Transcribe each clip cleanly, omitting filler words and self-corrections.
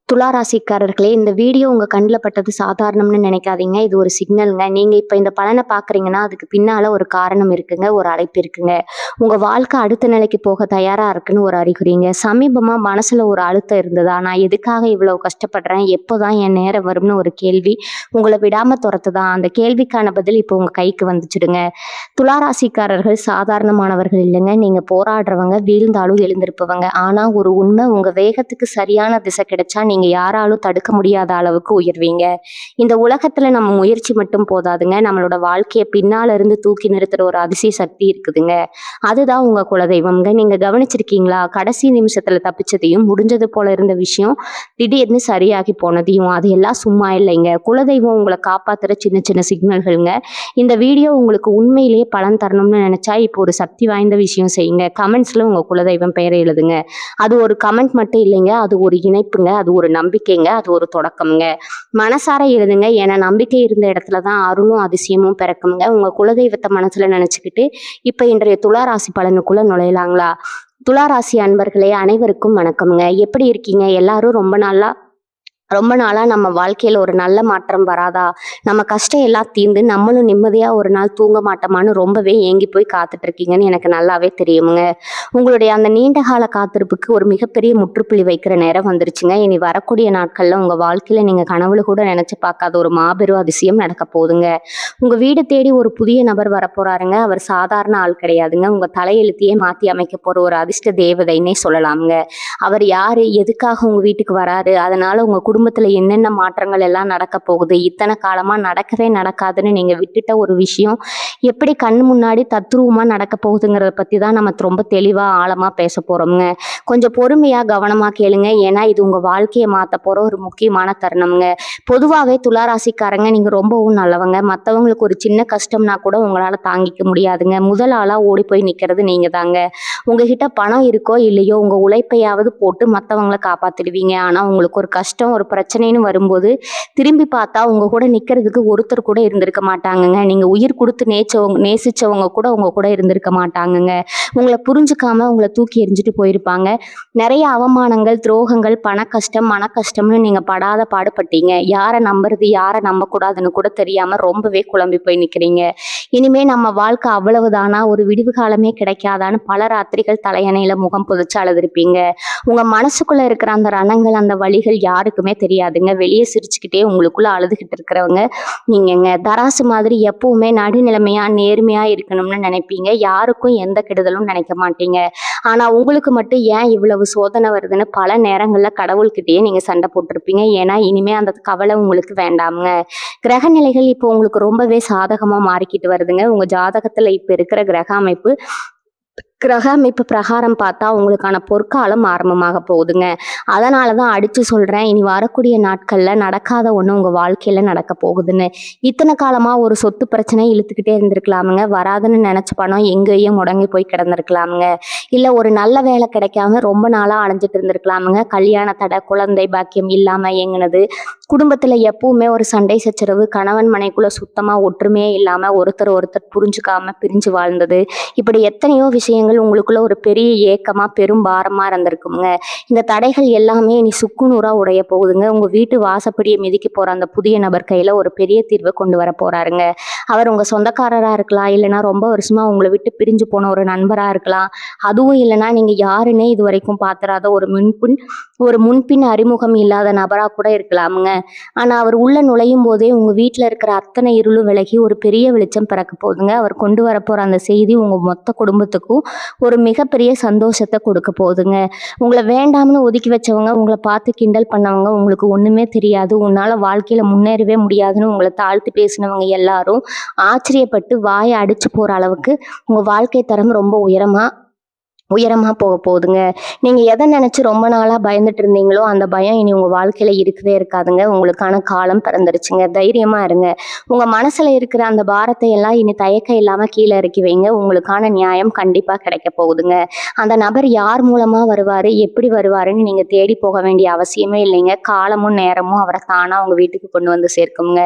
துலா ராசிக்காரர்களே, இந்த வீடியோ உங்க கண்ல பட்டது சாதாரணம்னு நினைக்காதீங்க. இது ஒரு சிக்னல்ங்க. நீங்க இப்ப இந்த பலன பார்க்குறீங்கன்னா, அதுக்கு பின்னால ஒரு காரணம் இருக்குங்க. ஒரு அழைப்பு இருக்குங்க. உங்க வாழ்க்கை அடுத்த நிலைக்கு போக தயாரா இருக்குன்னு ஒரு அறிகுறிங்க. சமீபமா மனசுல ஒரு அழுத்தம் இருந்ததா? நான் எதுக்காக இவ்வளவு கஷ்டப்படுறேன்? எப்போதான் என் நேரம் வரும்னு ஒரு கேள்வி உங்கள விடாம தொரத்துதா? அந்த கேள்விக்கான பதில் இப்போ உங்க கைக்கு வந்துச்சுடுங்க. துலா ராசிக்காரர்கள் சாதாரணமானவர்கள் இல்லைங்க. நீங்க போராடுறவங்க, வீழ்ந்தாலும் எழுந்திருப்பவங்க. ஆனா ஒரு உண்மை, உங்க வேகத்துக்கு சரியான திசை கிடைச்சா நீங்க யாராலும் தடுக்க முடியாத அளவுக்கு உயர்வீங்க. இந்த உலகத்துல நம்ம முயற்சி மட்டும் போதாதுங்க. நம்மளோட வாழ்க்கைய பின்னால இருந்து தூக்கி நிறுத்துற ஒரு அதிசய சக்தி இருக்குதுங்க. அதுதான் உங்க குலதெய்வம்ங்க. நீங்க கவனிச்சிருக்கீங்களா? கடைசி நிமிஷத்துல தப்பிச்சதையும், முடிஞ்சது போல இருந்த விஷயம் திடீர்னு சரியாகி போனதையும். அது எல்லாம் சும்மா இல்லைங்க. குலதெய்வம் உங்களை காப்பாத்துற சின்ன சின்ன சிக்னல்கள்ங்க. இந்த வீடியோ உங்களுக்கு உண்மையிலேயே பலன் தரணும்னு நினைச்சா இப்போ ஒரு சக்தி வாய்ந்த விஷயம் செய்யுங்க. கமெண்ட்ஸ்ல உங்க குலதெய்வம் பெயரை எழுதுங்க. அது ஒரு கமெண்ட் மட்டும் இல்லைங்க. அது ஒரு இணைப்புங்க. அது ஒரு நம்பிக்கைங்க. அது ஒரு தொடக்கம்ங்க. மனசார எழுதுங்க. ஏன்னா நம்பிக்கை இருந்த இடத்துல தான் அருளும் அதிசயமும் பிறக்குங்க. உங்க குலதெய்வத்தை மனசுல நினைச்சுக்கிட்டு இப்ப இன்றைய துலா ராசி பலனுக்குள்ள நுழையலாங்களா? துலா ராசி அன்பர்களே, அனைவருக்கும் வணக்கம்ங்க. எப்படி இருக்கீங்க? எல்லாரும் ரொம்ப நாளா நம்ம வாழ்க்கையில ஒரு நல்ல மாற்றம் வராதா? நம்ம கஷ்டம் எல்லாம் தீர்ந்து நம்மளும் நிம்மதியா ஒரு நாள் தூங்க மாட்டோமான்னு ரொம்பவே ஏங்கி போய் காத்துட்டு இருக்கீங்கன்னு எனக்கு நல்லாவே தெரியுமுங்க. உங்களுடைய அந்த நீண்ட கால காத்திருப்புக்கு ஒரு மிகப்பெரிய முற்றுப்புள்ளி வைக்கிற நேரம் வந்துருச்சுங்க. இனி வரக்கூடிய நாட்கள்ல உங்க வாழ்க்கையில நீங்க கனவுல கூட நினைச்சு பார்க்காத ஒரு மாபெரும் அதிசயம் நடக்க போகுதுங்க. உங்க வீடு தேடி ஒரு புதிய நபர் வரப்போறாருங்க. அவர் சாதாரண ஆள் கிடையாதுங்க. உங்க தலையெழுத்தையே மாத்தி அமைக்க போற ஒரு அதிர்ஷ்ட தேவதைன்னே சொல்லலாமுங்க. அவர் யாரு? எதுக்காக உங்க வீட்டுக்கு வராரு? அதனால உங்க குடும்பத்துல என்னென்ன மாற்றங்கள் எல்லாம் நடக்க போகுது? இத்தனை காலமா நடக்கவே நடக்காதுன்னு நீங்க விட்டுட்ட ஒரு விஷயம் எப்படி கண்ணு முன்னாடி தத்ரூபமா நடக்க போகுதுங்கிறத பத்தி தான் நம்ம ரொம்ப தெளிவா ஆழமா பேச போறோம்ங்க. கொஞ்சம் பொறுமையா கவனமா கேளுங்க. ஏன்னா இது உங்க வாழ்க்கையை மாத்த போற ஒரு முக்கியமான தருணம்ங்க. பொதுவாவே துளாராசிக்காரங்க நீங்க ரொம்பவும் நல்லவங்க. மத்தவங்களுக்கு ஒரு சின்ன கஷ்டம்னா கூட உங்களால தாங்கிக்க முடியாதுங்க. முதல் ஆளா ஓடி போய் நிக்கிறது நீங்க தாங்க. உங்ககிட்ட பணம் இருக்கோ இல்லையோ, உங்க உழைப்பையாவது போட்டு மத்தவங்களை காப்பாத்திடுவீங்க. ஆனா உங்களுக்கு ஒரு கஷ்டம், ஒரு பிரச்சனைன்னு வரும்போது திரும்பி பார்த்தா உங்க கூட நிக்கிறதுக்கு ஒருத்தர் கூட இருந்திருக்க மாட்டாங்கங்க. நீங்க உயிர் கொடுத்து நேசிச்சவங்க கூட உங்க கூட இருந்திருக்க மாட்டாங்கங்க. உங்களை புரிஞ்சுக்காம உங்களை தூக்கி எறிஞ்சிட்டு போயிருப்பாங்க. நிறைய அவமானங்கள், துரோகங்கள், பண கஷ்டம், மன கஷ்டம்னு நீங்க படாத பாடுபட்டீங்க. யாரை நம்புறது, யாரை நம்பக்கூடாதுன்னு கூட தெரியாம ரொம்பவே குழம்பி போய் நிக்கிறீங்க. இனிமே நம்ம வாழ்க்கை அவ்வளவுதானா, ஒரு விடிவு காலமே கிடைக்காதான்னு பல ராத்திரிகள் தலையணையில முகம் புதைச்சு அழுதுருப்பீங்க. உங்க மனசுக்குள்ள இருக்கிற அந்த ரணங்கள், அந்த வலிகள் யாருக்குமே தெரியாதுங்க. வெளியே சிரிச்சுக்கிட்டே உங்களுக்குள்ள அழுதுகிட்டு இருக்கிறவங்க நீங்கங்க. தராசு மாதிரி எப்பவுமே நடுநிலைமையா நேர்மையா இருக்கணும்னு நினைப்பீங்க. யாருக்கும் எந்த கெடுதலும் நினைக்க மாட்டீங்க. ஆனா உங்களுக்கு மட்டும் ஏன் இவ்வளவு சோதனை வருதுன்னு பல நேரங்கள்ல கடவுள்கிட்டயே நீங்க சண்டை போட்டிருப்பீங்க. ஏன்னா இனிமே அந்த கவலை உங்களுக்கு வேண்டாமுங்க. கிரக நிலைகள் இப்போ உங்களுக்கு ரொம்பவே சாதகமா மாறிக்கிட்டு வருதுங்க. உங்க ஜாதகத்துல இப்ப இருக்கிற கிரக அமைப்பு பிரகாரம் பார்த்தா உங்களுக்கான பொற்காலம் ஆரம்பமாக போகுதுங்க. அதனால தான் அடிச்சு சொல்றேன், இனி வரக்கூடிய நாட்கள்ல நடக்காத ஒண்ணு உங்க வாழ்க்கையில நடக்க போகுதுன்னு. இத்தனை காலமா ஒரு சொத்து பிரச்சனை இழுத்துக்கிட்டே இருந்திருக்கலாமுங்க. வராதுன்னு நினைச்ச பணம் எங்கேயும் முடங்கி போய் கிடந்திருக்கலாமுங்க. இல்ல ஒரு நல்ல வேலை கிடைக்காம ரொம்ப நாளா அலைஞ்சிட்டு இருந்திருக்கலாமுங்க. கல்யாண தடை, குழந்தை பாக்கியம் இல்லாம ஏங்குனது, குடும்பத்துல எப்பவுமே ஒரு சண்டை சச்சரவு, கணவன் மனைக்குள்ள சுத்தமா ஒற்றுமையே இல்லாம ஒருத்தர் புரிஞ்சுக்காம பிரிஞ்சு வாழ்ந்தது, இப்படி எத்தனையோ விஷயங்கள் உங்களுக்குள்ள ஒரு பெரிய ஏக்கமா பெரும் பாரமா இருந்திருக்குங்க. இந்த தடைகள் எல்லாமே இனி சுக்குநூறா உடைய போகுதுங்க. உங்க வீட்டு வாசப்படியை மிதிக்க போற அந்த புதிய நபர் கையில ஒரு பெரிய தீர்வை கொண்டு வர போறாருங்க. அவர் உங்க சொந்தக்காரரா இருக்கலாம், இல்லைன்னா ரொம்ப வருஷமா உங்களை விட்டு பிரிஞ்சு போன ஒரு நண்பரா இருக்கலாம். அதுவும் இல்லைன்னா நீங்க யாருன்னே இது வரைக்கும் பாத்திராத ஒரு முன்பின் அறிமுகம் இல்லாத நபரா கூட இருக்கலாமுங்க. ஆனா அவர் உள்ள நுழையும் போதே உங்க வீட்டுல இருக்கிற அத்தனை இருளும் விலகி ஒரு பெரிய வெளிச்சம் பிறக்க போகுதுங்க. அவர் கொண்டு வர போற அந்த செய்தி உங்க மொத்த குடும்பத்துக்கும் ஒரு மிகப்பெரிய சந்தோஷத்தை கொடுக்க போகுதுங்க. உங்களை வேண்டாம்னு ஒதுக்கி வச்சவங்க, உங்களை பார்த்து கிண்டல் பண்ணவங்க, உங்களுக்கு ஒண்ணுமே தெரியாது, உன்னால வாழ்க்கையில முன்னேறவே முடியாதுன்னு உங்களை தாழ்த்தி பேசினவங்க எல்லாரும் ஆச்சரியப்பட்டு வாயை அடிச்சு போற அளவுக்கு உங்க வாழ்க்கை தரம் ரொம்ப உயரமா போக போகுதுங்க. நீங்க எதை நினைச்சு ரொம்ப நாளா பயந்துட்டு இருந்தீங்களோ அந்த பயம் இனி உங்க வாழ்க்கையில இருக்கவே இருக்காதுங்க. உங்களுக்கான காலம் பிறந்துருச்சுங்க. தைரியமா இருங்க. உங்க மனசுல இருக்கிற அந்த பாரத்தை எல்லாம் இனி தயக்கம் இல்லாம கீழே இறக்கி வைங்க. உங்களுக்கான நியாயம் கண்டிப்பா கிடைக்க போகுதுங்க. அந்த நபர் யார் மூலமா வருவாரு, எப்படி வருவாருன்னு நீங்க தேடி போக வேண்டிய அவசியமே இல்லைங்க. காலமும் நேரமும் அவரை தானா உங்க வீட்டுக்கு கொண்டு வந்து சேர்க்குங்க.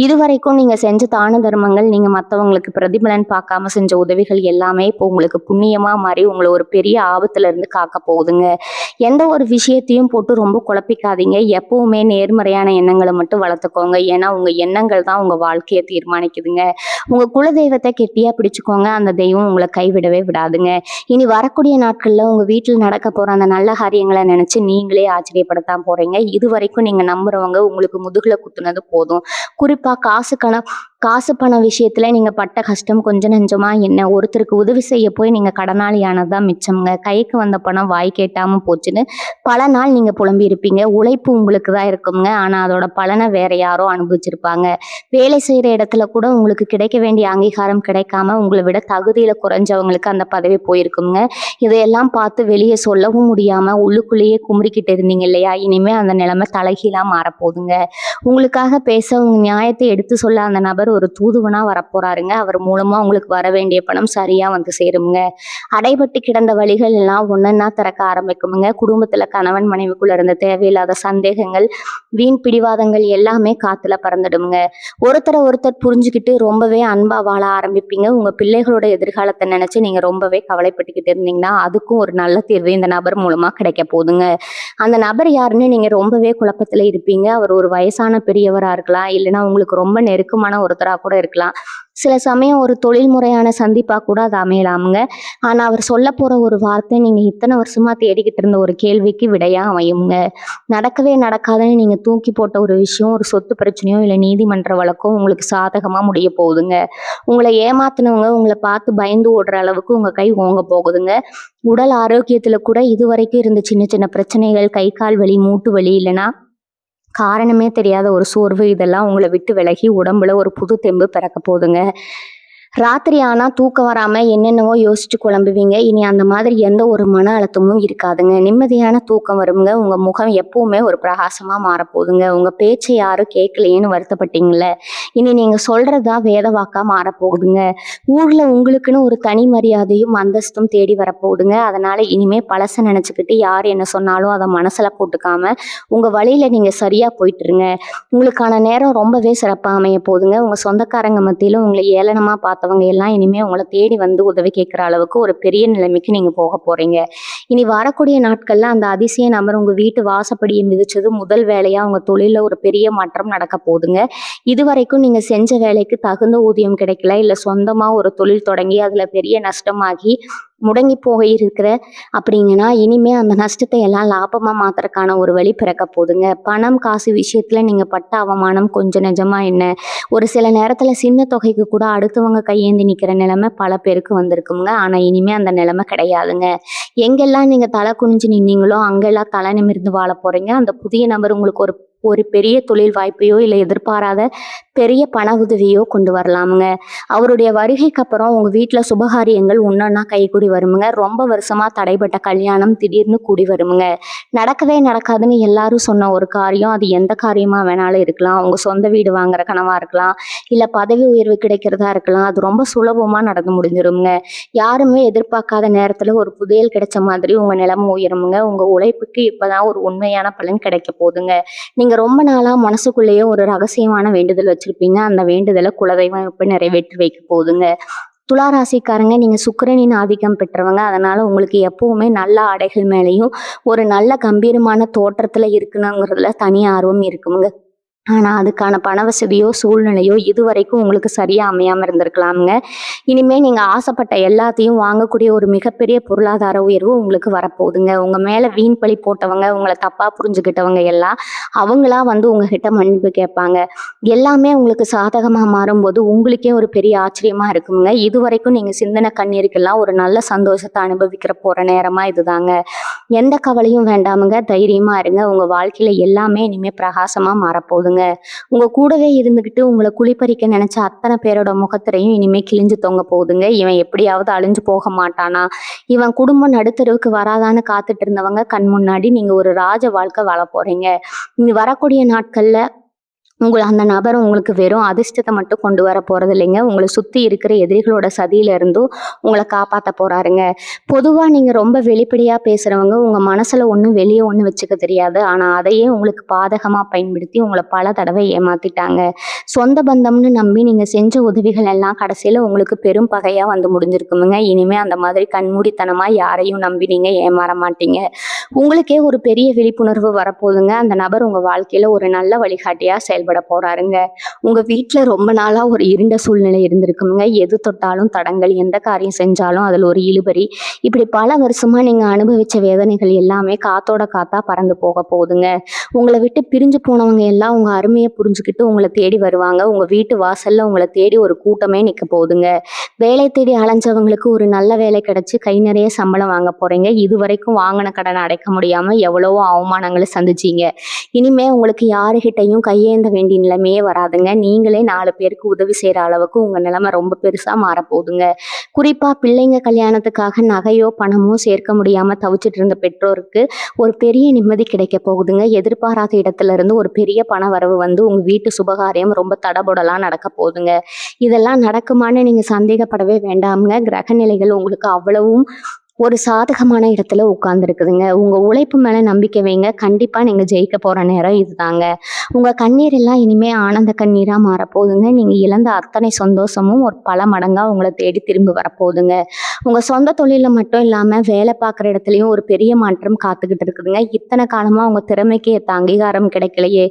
இதுவரைக்கும் நீங்க செஞ்ச தான தர்மங்கள், நீங்க மற்றவங்களுக்கு பிரதிபலன் பார்க்காம செஞ்ச உதவிகள் எல்லாமே இப்போ உங்களுக்கு புண்ணியமா மாறி உங்களை ஒரு ஒரு பெரிய ஆபத்துல இருந்து காக்க போகுதுங்க. எந்த ஒரு விஷயத்தையும் போட்டு ரொம்ப குழப்பிக்காதீங்க. எப்பவுமே நேர்மறையான எண்ணங்கள மட்டும் வளர்த்துக்கோங்க. ஏன்னா, உங்க எண்ணங்கள் தான் உங்க வாழ்க்கைய தீர்மானிக்குதுங்க. உங்க குலதெய்வத்த கெட்டியா பிடிச்சுக்கோங்க. அந்த தெய்வம் உங்கள கைவிடவே விடாதுங்க. இனி வரக்கூடிய நாட்கள்ல உங்க வீட்ல நடக்க போற அந்த நல்ல காரியங்கள நினைச்சு நீங்களே ஆச்சரியப்படத்தான் போறீங்க. இதுவரைக்கும் நீங்க நம்புறவங்க உங்களுக்கு முதுகுல குத்துனது போதும். குறிப்பா காசு பணம் விஷயத்துல நீங்க பட்ட கஷ்டம் கொஞ்சம் நெஞ்சமா என்ன? ஒருத்தருக்கு உதவி செய்ய போய் நீங்க கடனாளி ஆனது தான் மிச்சம்ங்க. கைக்கு வந்த பணம் வாய்க்கு எட்டாம போச்சுன்னு பல நாள் நீங்க புலம்பியிருப்பீங்க. உழைப்பு உங்களுக்கு தான் இருக்கும்ங்க. ஆனா அதோட பலன வேற யாரோ அனுபவிச்சிருப்பாங்க. வேலை செய்ற இடத்துல கூட உங்களுக்கு கிடைக்க வேண்டிய அங்கீகாரம் கிடைக்காம உங்கள விட தகுதியில குறைஞ்சவங்களுக்கு அந்த பதவி போயிருக்கும்ங்க. இதையெல்லாம் பார்த்து வெளிய சொல்லவும் முடியாம உள்ளுக்குள்ளேயே குமுறிக்கிட்டு இருந்தீங்க இல்லையா? இனிமே அந்த நிலைமை தலைகீழா மாறப்போகுதுங்க. உங்களுக்காக பேச, உங்க நியாயத்தை எடுத்து சொல்ல அந்த நபர் ஒரு தூதுவனா வரப்போறாருங்க. அவர் மூலமா உங்களுக்கு வர வேண்டிய பணம் சரியா வந்து சேரும்ங்க. அடைபட்டு கிடந்த வழிகள் எல்லாம் ஒன்னொன்னா திறக்க ஆரம்பிக்குமுங்க. குடும்பத்துல கணவன் மனைவிக்குள்ள இருந்த தேவையில்லாத சந்தேகங்கள், வீண் பிடிவாதங்கள் எல்லாமே காத்துல பறந்துடுமுங்க. ஒருத்தரை ஒருத்தர் புரிஞ்சுக்கிட்டு ரொம்பவே அன்பா வாழ ஆரம்பிப்பீங்க. உங்க பிள்ளைகளோட எதிர்காலத்தை நினைச்சு நீங்க ரொம்பவே கவலைப்பட்டுக்கிட்டு இருந்தீங்கன்னா அதுக்கும் ஒரு நல்ல தீர்வு இந்த நபர் மூலமா கிடைக்க போகுதுங்க. அந்த நபர் யாருன்னு நீங்க ரொம்பவே குழப்பத்துல இருப்பீங்க. அவர் ஒரு வயசான பெரியவரா இருக்கலாம், இல்லைன்னா உங்களுக்கு ரொம்ப நெருக்கமான ஒருத்தரா கூட இருக்கலாம். சில சமயம் ஒரு தொழில் முறையான சந்திப்பா கூட அது அமையலாமுங்க. ஆனா அவர் சொல்ல போற ஒரு வார்த்தை நீங்க இத்தனை வருஷமா தேடிக்கிட்டு இருந்த ஒரு கேள்விக்கு விடையா அமையுங்க. நடக்கவே நடக்காதுன்னு நீங்க தூக்கி போட்ட ஒரு விஷயம், ஒரு சொத்து பிரச்சனையோ இல்ல நீதிமன்ற வழக்கோ உங்களுக்கு சாதகமா முடிய போகுதுங்க. உங்களை ஏமாத்துனவங்க உங்களை பார்த்து பயந்து ஓடுற அளவுக்கு உங்க கை ஓங்க போகுதுங்க. உடல் ஆரோக்கியத்துல கூட இதுவரைக்கும் இருந்த சின்ன சின்ன பிரச்சனைகள், கை கால் வலி, மூட்டு வலி, இல்லைன்னா காரணமே தெரியாத ஒரு சோர்வு, இதெல்லாம் உங்களை விட்டு விலகி உடம்புல ஒரு புது தெம்பு பிறக்க போகுதுங்க. ராத்திரி ஆனா தூக்கம் வராம என்னென்னவோ யோசிச்சு குழம்புவீங்க. இனி அந்த மாதிரி எந்த ஒரு மன அழுத்தமும் இருக்காதுங்க. நிம்மதியான தூக்கம் வருங்க. உங்க முகம் எப்பவுமே ஒரு பிரகாசமா மாறப்போகுதுங்க. உங்க பேச்சை யாரும் கேட்கலையேன்னு வருத்தப்பட்டீங்கல்ல, இனி நீங்க சொல்றதுதான் வேத வாக்கா மாறப்போகுதுங்க. ஊர்ல உங்களுக்குன்னு ஒரு தனி மரியாதையும் அந்தஸ்தும் தேடி வரப்போகுதுங்க. அதனால இனிமே பழச நினைச்சுக்கிட்டு யார் என்ன சொன்னாலும் அதை மனசுல போட்டுக்காம உங்க வழியில நீங்க சரியா போயிட்டுருங்க. உங்களுக்கான நேரம் ரொம்பவே சிறப்பா அமைய போகுதுங்க. உங்க சொந்தக்காரங்க மத்தியில உங்களை ஏளனமா பார்த்தவங்க எல்லாம் இனிமே உங்களை தேடி வந்து உதவி கேட்குற அளவுக்கு ஒரு பெரிய நிலைமைக்கு நீங்க போக போறீங்க. இனி வரக்கூடிய நாட்கள்ல அந்த அதிசய நபர் உங்க வீட்டு வாசப்படியை மிதிச்சது முதல் வேலையா உங்க தொழில ஒரு பெரிய மாற்றம் நடக்க போகுதுங்க. இதுவரைக்கும் நீங்க செஞ்ச வேலைக்கு தகுந்த ஊதியம் கிடைக்கல, இல்ல சொந்தமா ஒரு தொழில் தொடங்கி அதுல பெரிய நஷ்டமாகி முடங்கி போக இருக்கிற அப்படிங்கன்னா இனிமே அந்த நஷ்டத்தை எல்லாம் லாபமா மாத்துறதுக்கான ஒரு வழி பிறக்க போகுதுங்க. பணம் காசு விஷயத்துல நீங்க பட்ட அவமானம் கொஞ்சம் நிஜமா என்ன, ஒரு சில நேரத்துல சின்ன தொகைக்கு கூட அடுத்தவங்க கையேந்தி நிக்கிற நிலைமை பல பேருக்கு வந்திருக்குங்க. ஆனா இனிமே அந்த நிலைமை கிடையாதுங்க. எங்கெல்லாம் நீங்க தலை குனிஞ்சு நின்னீங்களோ அங்கெல்லாம் தலை நிமிர்ந்து வாழ போறீங்க. அந்த புதிய நபர் உங்களுக்கு ஒரு ஒரு பெரிய தொழில் வாய்ப்பையோ இல்லை எதிர்பாராத பெரிய பண உதவியோ கொண்டு வரலாமுங்க. அவருடைய வருகைக்கு அப்புறம் உங்க வீட்டுல சுபகாரியங்கள் ஒன்னொன்னா கைகூடி வருமுங்க. ரொம்ப வருஷமா தடைப்பட்ட கல்யாணம் திடீர்னு கூடி வருமுங்க. நடக்கவே நடக்காதுன்னு எல்லாரும் சொன்ன ஒரு காரியம், அது எந்த காரியமா வேணாலும் இருக்கலாம். உங்க சொந்த வீடு வாங்குற கனவா இருக்கலாம், இல்ல பதவி உயர்வு கிடைக்கிறதா இருக்கலாம். அது ரொம்ப சுலபமா நடந்து முடிஞ்சிருமுங்க. யாருமே எதிர்பார்க்காத நேரத்துல ஒரு புதையல் கிடைச்ச மாதிரி உங்க நிலைமை உயருமுங்க. உங்க உழைப்புக்கு இப்பதான் ஒரு உண்மையான பலன் கிடைக்க போகுதுங்க. நீங்க ரொம்ப நாளா மனசுக்குள்ளேயே ஒரு ரகசியமான வேண்டுதல் வச்சிருப்பீங்க. அந்த வேண்டுதலை குலதெய்வம் இப்ப நிறைவேற்றி வைக்க போகுதுங்க. துலா ராசிக்காரங்க, நீங்க சுக்கிரனின் ஆதிக்கம் பெற்றவங்க. அதனால உங்களுக்கு எப்பவுமே நல்ல ஆடைகள் மேலேயும் ஒரு நல்ல கம்பீரமான தோற்றத்துல இருக்கணுங்கிறதுல தனி ஆர்வம் இருக்குங்க. ஆனா அதுக்கான பண வசதியோ சூழ்நிலையோ இதுவரைக்கும் உங்களுக்கு சரியா அமையாம இருந்திருக்கலாமுங்க. இனிமே நீங்க ஆசைப்பட்ட எல்லாத்தையும் வாங்கக்கூடிய ஒரு மிகப்பெரிய பொருளாதார உயர்வு உங்களுக்கு வரப்போகுதுங்க. உங்க மேல வீண் பழி போட்டவங்க, உங்களை தப்பா புரிஞ்சுக்கிட்டவங்க எல்லாம் அவங்களா வந்து உங்ககிட்ட மன்னிப்பு கேட்பாங்க. எல்லாமே உங்களுக்கு சாதகமா மாறும்போது உங்களுக்கே ஒரு பெரிய ஆச்சரியமா இருக்குங்க. இதுவரைக்கும் நீங்க சிந்தனை கண்ணீருக்கெல்லாம் ஒரு நல்ல சந்தோஷத்தை அனுபவிக்கிற போற நேரமா இதுதாங்க. எந்த கவலையும் வேண்டாமுங்க. தைரியமா இருங்க. உங்க வாழ்க்கையில எல்லாமே இனிமே பிரகாசமா மாறப்போகுதுங்க. உங்க கூடவே இருந்துகிட்டு உங்களை குளிப்பறிக்க நினைச்ச அத்தனை பேரோட முகத்திரையும் இனிமே கிழிஞ்சு தொங்க போகுதுங்க. இவன் எப்படியாவது அழிஞ்சு போக மாட்டானா, இவன் குடும்பம் நடுத்தருவுக்கு வராதான்னு காத்துட்டு இருந்தவங்க கண் முன்னாடி நீங்க ஒரு ராஜ வாழ்க்கை வாழ போறீங்க. இனி வரக்கூடிய நாட்கள்ல அந்த நபர் உங்களுக்கு வெறும் அதிர்ஷ்டத்த மட்டும் கொண்டு வர போறது இல்லைங்க. உங்கள சுத்தி இருக்கிற எதிரிகளோட சதியில இருந்தும் உங்கள காப்பாத்த போறாருங்க. பொதுவா நீங்க ரொம்ப வெளிப்படையா பேசுறவங்க, உங்க மனசுல ஒண்ணு, வெளிய ஒண்ணு வச்சுக்க தெரியாது. ஆனா, அதையே உங்களுக்கு பாதகமா பயன்படுத்தி உங்கள பல தடவை ஏமாத்திட்டாங்க. சொந்த பந்தம்னு நம்பி நீங்க செஞ்ச உதவிகள் எல்லாம் கடைசியில உங்களுக்கு பெரும் பகையா வந்து முடிஞ்சிருக்குமுங்க. இனிமே அந்த மாதிரி கண்மூடித்தனமா யாரையும் நம்பி நீங்க ஏமாற மாட்டீங்க. உங்களுக்கே ஒரு பெரிய விழிப்புணர்வு வரப்போகுதுங்க. அந்த நபர் உங்க வாழ்க்கையில ஒரு நல்ல வழிகாட்டியா செயல்பட போறாருங்க. உங்க வீட்ல ரொம்ப நாளா ஒரு இருண்ட சூழ்நிலை இருந்திருக்குங்க. எது தொட்டாலும் தடங்கல், எந்த காரியம் செஞ்சாலும் அதுல ஒரு இழுபறி. இப்படி பல வருஷமா நீங்க அனுபவிச்ச வேதனைகள் எல்லாமே காத்தோட காத்தா பறந்து போக போகுதுங்க. உங்கள விட்டு பிரிஞ்சு போனவங்க எல்லாம் உங்க அருமைய புரிஞ்சுக்கிட்டு உங்கள தேடி வருவாங்க. உங்க வீட்டு வாசல்ல உங்கள தேடி ஒரு கூட்டமே நிக்க போகுதுங்க. வேலை தேடி அலைஞ்சவங்களுக்கு ஒரு நல்ல வேலை கிடைச்சு கை நிறைய சம்பளம் வாங்க போறீங்க. இதுவரைக்கும் வாங்கின கடனை அடைக்க முடியாம எவ்வளவோ அவமானங்களை சந்திச்சீங்க. இனிமே உங்களுக்கு யாருகிட்டையும் கையேந்த வேண்டிய நிலைமையே வராதுங்க. நீங்களே 4 பேருக்கு உதவி செய்யற அளவுக்கு உங்க நிலைமை ரொம்ப பெருசா மாறப்போகுதுங்க. குறிப்பா பிள்ளைங்க கல்யாணத்துக்காக நகையோ பணமோ சேர்க்க முடியாம தவிச்சிட்டு இருந்த பெற்றோருக்கு ஒரு பெரிய நிம்மதி கிடைக்க போகுதுங்க. எதிர்பாராத இடத்துல இருந்து ஒரு பெரிய பண வரவு வந்து உங்க வீட்டு சுபகாரியம் ரொம்ப தடபுடலா நடக்க போகுதுங்க. இதெல்லாம் நடக்குமான்னு நீங்க சந்தேகப்படவே வேண்டாமுங்க. கிரக நிலைகள் உங்களுக்கு அவ்வளவும் ஒரு சாதகமான இடத்துல உட்கார்ந்துருக்குதுங்க. உங்க உழைப்பு மேல நம்பிக்கை வைங்க. கண்டிப்பா நீங்க ஜெயிக்க போற நேரம் இதுதாங்க. உங்க கண்ணீர் எல்லாம் இனிமே ஆனந்த கண்ணீரா மாறப்போகுதுங்க. நீங்க இழந்த அத்தனை சந்தோஷமும் ஒரு பல மடங்கா உங்களை தேடி திரும்பி வரப்போகுதுங்க. உங்க சொந்த தொழில மட்டும் இல்லாம வேலை பார்க்குற இடத்துலயும் ஒரு பெரிய மாற்றம் காத்துக்கிட்டு இருக்குதுங்க. இத்தனை காலமா உங்க திறமைக்கு ஏத்த அங்கீகாரம் கிடைக்கலையே,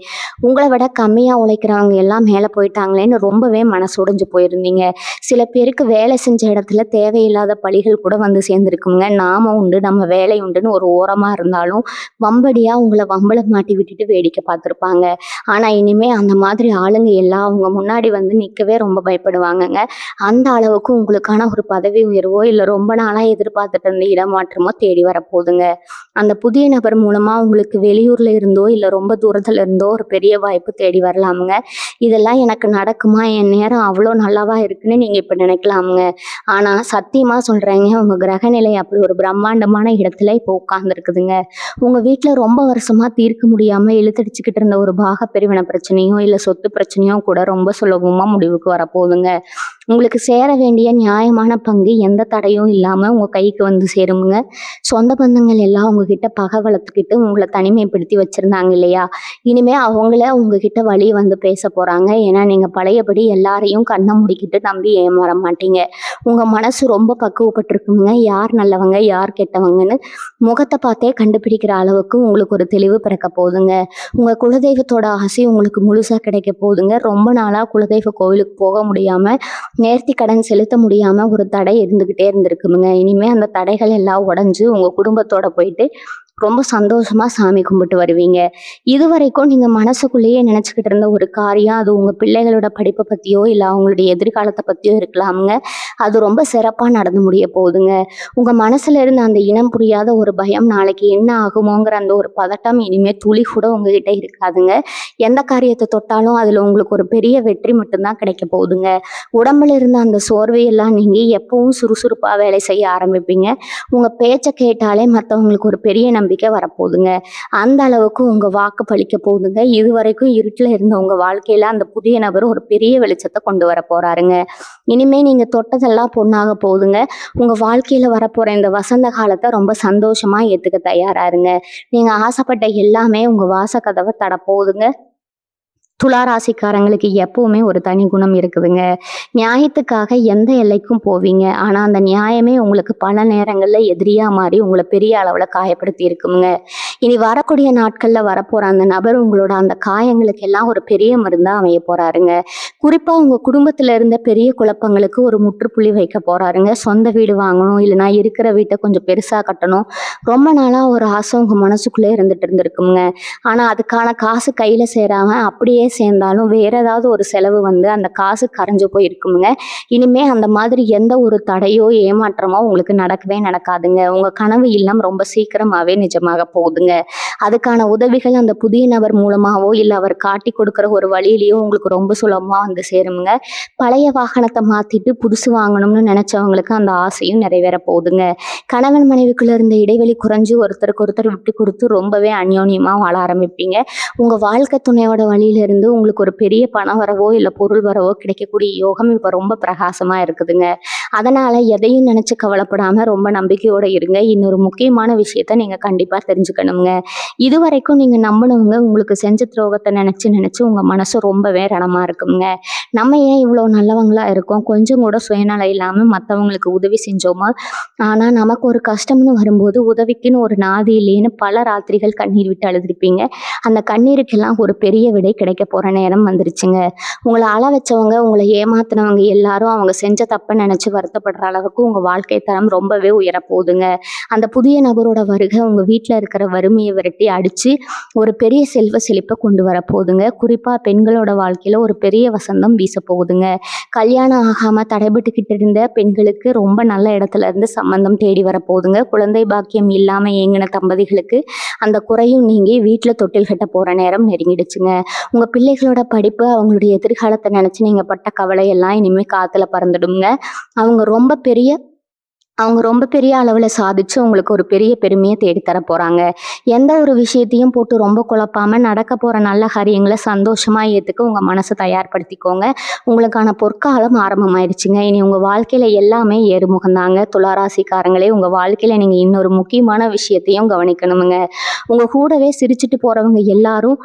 உங்களை விட கம்மியா உழைக்கிறவங்க எல்லாம் மேல போயிட்டாங்களேன்னு ரொம்பவே மனசு உடைஞ்சு போயிருந்தீங்க. சில பேருக்கு வேலை செஞ்ச இடத்துல தேவையில்லாத பழிகள் கூட வந்து சேர்ந்துருக்குங்க. நாம உண்டு, நம்ம வேலை உண்டுன்னு ஒரு ஓரமா இருந்தாலும் வம்படியா உங்களை வம்பள மாட்டி விட்டுட்டு வேடிக்கை பார்த்துருப்பாங்க. ஆனா இனிமே அந்த மாதிரி ஆளுங்க எல்லாம் அவங்க முன்னாடி வந்து நிக்கவே ரொம்ப பயப்படுவாங்கங்க. அந்த அளவுக்கு உங்களுக்கான ஒரு பதவி உயர்வோ இல்ல ரொம்ப நாளா எதிர்பார்த்துட்டு இருந்த இடமாற்றமோ தேடி வரப்போகுதுங்க. அந்த புதிய நபர் மூலமா உங்களுக்கு வெளியூர்ல இருந்தோ இல்ல ரொம்ப தூரத்துல இருந்தோ ஒரு பெரிய வாய்ப்பு தேடி வரலாமுங்க. இதெல்லாம் எனக்கு நடக்குமா, என் நேரம் அவ்வளோ நல்லாவா இருக்குன்னு நீங்க இப்ப நினைக்கலாமுங்க. ஆனா சத்தியமா சொல்றேங்க, உங்க கிரக நிலை அப்படி ஒரு பிரம்மாண்டமான இடத்துல இப்போ உட்கார்ந்துருக்குதுங்க. உங்க வீட்டுல ரொம்ப வருஷமா தீர்க்க முடியாம இழுத்தடிச்சுக்கிட்டு இருந்த ஒரு பாக பிரிவினை பிரச்சனையோ இல்ல சொத்து பிரச்சனையோ கூட ரொம்ப சுலபமா முடிவுக்கு வரப்போகுதுங்க. உங்களுக்கு சேர வேண்டிய நியாயமான பங்கு எந்த தடையும் இல்லாம உங்க கைக்கு வந்து சேருமுங்க. சொந்த பந்தங்கள் எல்லாம் உங்ககிட்ட பகை வளர்த்துக்கிட்டு உங்களை தனிமைப்படுத்தி வச்சிருந்தாங்க இல்லையா, இனிமே அவங்கள உங்ககிட்ட வழி வந்து பேச போறாங்க. ஏன்னா நீங்க பழையபடி எல்லாரையும் கண்ணை முடிக்கிட்டு நம்பி ஏமாற மாட்டீங்க. உங்க மனசு ரொம்ப பக்குவப்பட்டிருக்குங்க. யார் நல்லவங்க யார் கெட்டவங்கன்னு முகத்தை பார்த்தே கண்டுபிடிக்கிற அளவுக்கு உங்களுக்கு ஒரு தெளிவு பிறக்க போகுதுங்க. உங்க குலதெய்வத்தோட ஆசை உங்களுக்கு முழுசா கிடைக்க போகுதுங்க. ரொம்ப நாளா குலதெய்வ கோவிலுக்கு போக முடியாம, நேர்த்தி கடன் செலுத்த முடியாம ஒரு தடை இருந்துகிட்டே இருந்திருக்குங்க. இனிமே அந்த தடைகள் எல்லாம் உடைஞ்சு உங்க குடும்பத்தோட போயிட்டு ரொம்ப சந்தோஷமா சாமி கும்பிட்டு வருவீங்க. இதுவரைக்கும் நீங்க மனசுக்குள்ளேயே நினைச்சுக்கிட்டு இருந்த ஒரு காரியம், அது உங்க பிள்ளைகளோட படிப்பை பத்தியோ இல்ல அவங்களுடைய எதிர்காலத்தை பத்தியோ இருக்கலாமுங்க. அது ரொம்ப சிறப்பா நடந்து முடிய போகுதுங்க. உங்க மனசுல இருந்த அந்த இனம் புரியாத ஒரு பயம், நாளைக்கு என்ன ஆகுமோங்கிற அந்த ஒரு பதட்டம் இனிமே துளி கூட உங்ககிட்ட இருக்காதுங்க. எந்த காரியத்தை தொட்டாலும் அதுல உங்களுக்கு ஒரு பெரிய வெற்றி மட்டும்தான் கிடைக்க போகுதுங்க. உடம்புல இருந்த அந்த சோர்வை எல்லாம் நீங்க எப்பவும் சுறுசுறுப்பா வேலை செய்ய ஆரம்பிப்பீங்க. உங்க பேச்சை கேட்டாலே மற்றவங்களுக்கு ஒரு பெரிய நம்பிக்கை வரப்போகுதுங்க. அந்த அளவுக்கு உங்க வாக்கு பலிக்க போகுதுங்க. இதுவரைக்கும் இருட்டுல இருந்த உங்க வாழ்க்கையில அந்த புதிய நபர் ஒரு பெரிய வெளிச்சத்தை கொண்டு வர போறாருங்க. இனிமே நீங்க தொட்டதெல்லாம் பொண்ணாக போகுதுங்க. உங்க வாழ்க்கையில வரப்போற இந்த வசந்த காலத்தை ரொம்ப சந்தோஷமா ஏத்துக்க தயாரா இருங்க. நீங்க ஆசைப்பட்ட எல்லாமே உங்க வாச கதவை தட போகுதுங்க. துலா ராசிக்காரங்களுக்கு எப்பவுமே ஒரு தனி குணம் இருக்குதுங்க. நியாயத்துக்காக எந்த எல்லைக்கும் போவீங்க. ஆனா அந்த நியாயமே உங்களுக்கு பல நேரங்கள்ல எதிரியா மாறி உங்களை பெரிய அளவுல காயப்படுத்தி இருக்குங்க. இனி வரக்கூடிய நாட்கள்ல வரப்போற அந்த நபர் உங்களோட அந்த காயங்களுக்கு எல்லாம் ஒரு பெரிய மருந்தா அமைய போறாருங்க. குறிப்பா உங்க குடும்பத்துல இருந்த பெரிய குழப்பங்களுக்கு ஒரு முற்றுப்புள்ளி வைக்க போறாருங்க. சொந்த வீடு வாங்கணும், இல்லைன்னா இருக்கிற வீட்டை கொஞ்சம் பெருசா கட்டணும், ரொம்ப நாளா ஒரு ஆசை உங்க மனசுக்குள்ளே இருந்துட்டு இருந்திருக்குங்க. ஆனா அதுக்கான காசு கையில சேராம அப்படியே சேர்ந்தாலும் வேற ஏதாவது ஒரு செலவு வந்து அந்த காசு கரைஞ்சு போயிருக்குங்க. இனிமே அந்த மாதிரி எந்த ஒரு தடையோ ஏமாற்றமோ உங்களுக்கு நடக்கவே நடக்காதுங்க. உங்க கனவு இல்லம் ரொம்ப சீக்கிரமாவே நிஜமாக போகுதுங்க. அதுக்கான உதவிகள் அந்த புதிய நபர் மூலமாவோ இல்ல அவர் காட்டி கொடுக்குற ஒரு வழியிலையோ உங்களுக்கு ரொம்ப சுலபமா வந்து சேருமுங்க. பழைய வாகனத்தை மாத்திட்டு புதுசு வாங்கணும்னு நினைச்சவங்களுக்கு அந்த ஆசையும் நிறைவேற போகுதுங்க. கணவன் மனைவிக்குள்ள இருந்த இடைவெளி குறைஞ்சு ஒருத்தருக்கு ஒருத்தர் விட்டு கொடுத்து ரொம்பவே அந்யோன்யமா வாழ ஆரம்பிப்பீங்க. உங்க வாழ்க்கை துணையோட வழியில இருந்து உங்களுக்கு ஒரு பெரிய பண வரவோ, இல்ல பொருள் வரவோ கிடைக்கக்கூடிய யோகம் இப்ப ரொம்ப பிரகாசமா இருக்குதுங்க. அதனால எதையும் நினைச்சு கவலைப்படாம ரொம்ப நம்பிக்கையோட இருங்க. இன்னொரு முக்கியமான விஷயத்த நீங்க கண்டிப்பா தெரிஞ்சுக்கணுங்க. இதுவரைக்கும் நீங்க நம்புனவங்க உங்களுக்கு செஞ்ச துரோகத்த நினைச்சு நினைச்சு உங்க மனசு ரொம்பவே ரணமா இருக்குங்க. நம்ம ஏன் இவ்வளோ நல்லவங்களா இருக்கோம்? கொஞ்சம் கூட சுயநலம் இல்லாம மத்தவங்களுக்கு உதவி செஞ்சோமா? ஆனா நமக்கு ஒரு கஷ்டம்னு வரும்போது உதவிக்குன்னு ஒரு நாதி இல்லைன்னு பல ராத்திரிகள் கண்ணீர் விட்டு அழுதுருப்பீங்க. அந்த கண்ணீருக்கெல்லாம் ஒரு பெரிய விடை கிடைக்க போற நேரம் வந்துருச்சுங்க. உங்கள அழ வச்சவங்க, உங்கள ஏமாத்துனவங்க எல்லாரும் அவங்க செஞ்ச தப்ப நினைச்சு வருத்தப்படுற அளவுக்கு உங்க வாழ்க்கை தரம் ரொம்பவே உயரப்போகுதுங்க. அந்த புதிய நபரோட வருகை உங்க வீட்ல இருக்கிற வறுமைய விரட்டி அடிச்சு ஒரு பெரிய செல்வ செழிப்ப கொண்டு வரப்போகுதுங்க. குறிப்பா பெண்களோட வாழ்க்கையில ஒரு பெரிய வசந்தம் வீசப் போகுதுங்க. கல்யாணம் ஆகாம தடைபட்டுக்கிட்டு இருந்த பெண்களுக்கு ரொம்ப நல்ல இடத்துல இருந்து சம்மந்தம் தேடி வரப்போகுதுங்க. குழந்தை பாக்கியம் இல்லாம ஏங்கின தம்பதிகளுக்கு அந்த குறையும் நீங்கி வீட்ல தொட்டில் கட்ட போற நேரம் நெருங்கிடுச்சுங்க. உங்க பிள்ளைகளோட படிப்பு, அவங்களுடைய எதிர்காலத்த நினைச்சு நீங்க பட்ட கவலை எல்லாம் இனிமே காத்துல பறந்துடுங்க. அவங்க ரொம்ப பெரிய அவங்க ரொம்ப பெரிய அளவுல சாதிச்சு உங்களுக்கு ஒரு பெரிய பெருமைய தேடி தர போறாங்க. எந்த ஒரு விஷயத்தையும் போட்டு ரொம்ப குழப்பாம நடக்க போற நல்ல காரியங்கள சந்தோஷமா ஏத்துக்க உங்க மனச தயார்படுத்திக்கோங்க. உங்களுக்கான பொற்காலம் ஆரம்பமாயிருச்சுங்க. இனி உங்க வாழ்க்கையில எல்லாமே ஏறுமுகம் தாங்க. துளாராசிக்காரங்களே, உங்க வாழ்க்கையில நீங்க இன்னொரு முக்கியமான விஷயத்தையும் கவனிக்கணுமுங்க. உங்க கூடவே சிரிச்சுட்டு போறவங்க எல்லாரும்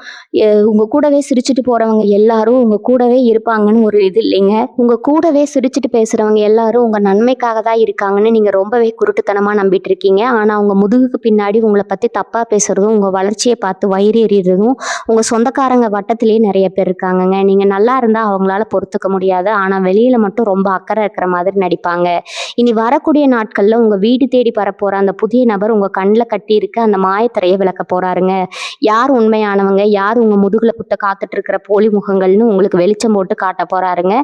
உங்க கூடவே இருப்பாங்கன்னு ஒரு இது இல்லைங்க. உங்க கூடவே சிரிச்சுட்டு பேசுறவங்க எல்லாரும் உங்க நன்மைக்காக தான் இருக்காங்கன்னு நீங்க ரொம்பவே குருட்டுத்தனமா நம்பிட்டு இருக்கீங்க. ஆனா உங்க முதுகுக்கு பின்னாடி உங்களை பத்தி தப்பா பேசுறதும், உங்க வளர்ச்சியை பார்த்து வயிறு எறியறதும் உங்க சொந்தக்காரங்க வட்டத்திலேயே நிறைய பேர் இருக்காங்கங்க. நீங்க நல்லா இருந்தா அவங்களால பொறுத்துக்க முடியாது. ஆனா வெளியில மட்டும் ரொம்ப அக்கறை இருக்கிற மாதிரி நடிப்பாங்க. இனி வரக்கூடிய நாட்கள்ல உங்க வீடு தேடி வரப்போற அந்த புதிய நபர் உங்க கண்ணுல கட்டி இருக்க அந்த மாயத்திரையை விளக்க போறாருங்க. யார் உண்மையானவங்க, யார் உங்க முதுகுல குத்த காத்துட்டு இருக்கிற போலி முகங்கள்னு உங்களுக்கு வெளிச்சம் போட்டு காட்ட போறாருங்க.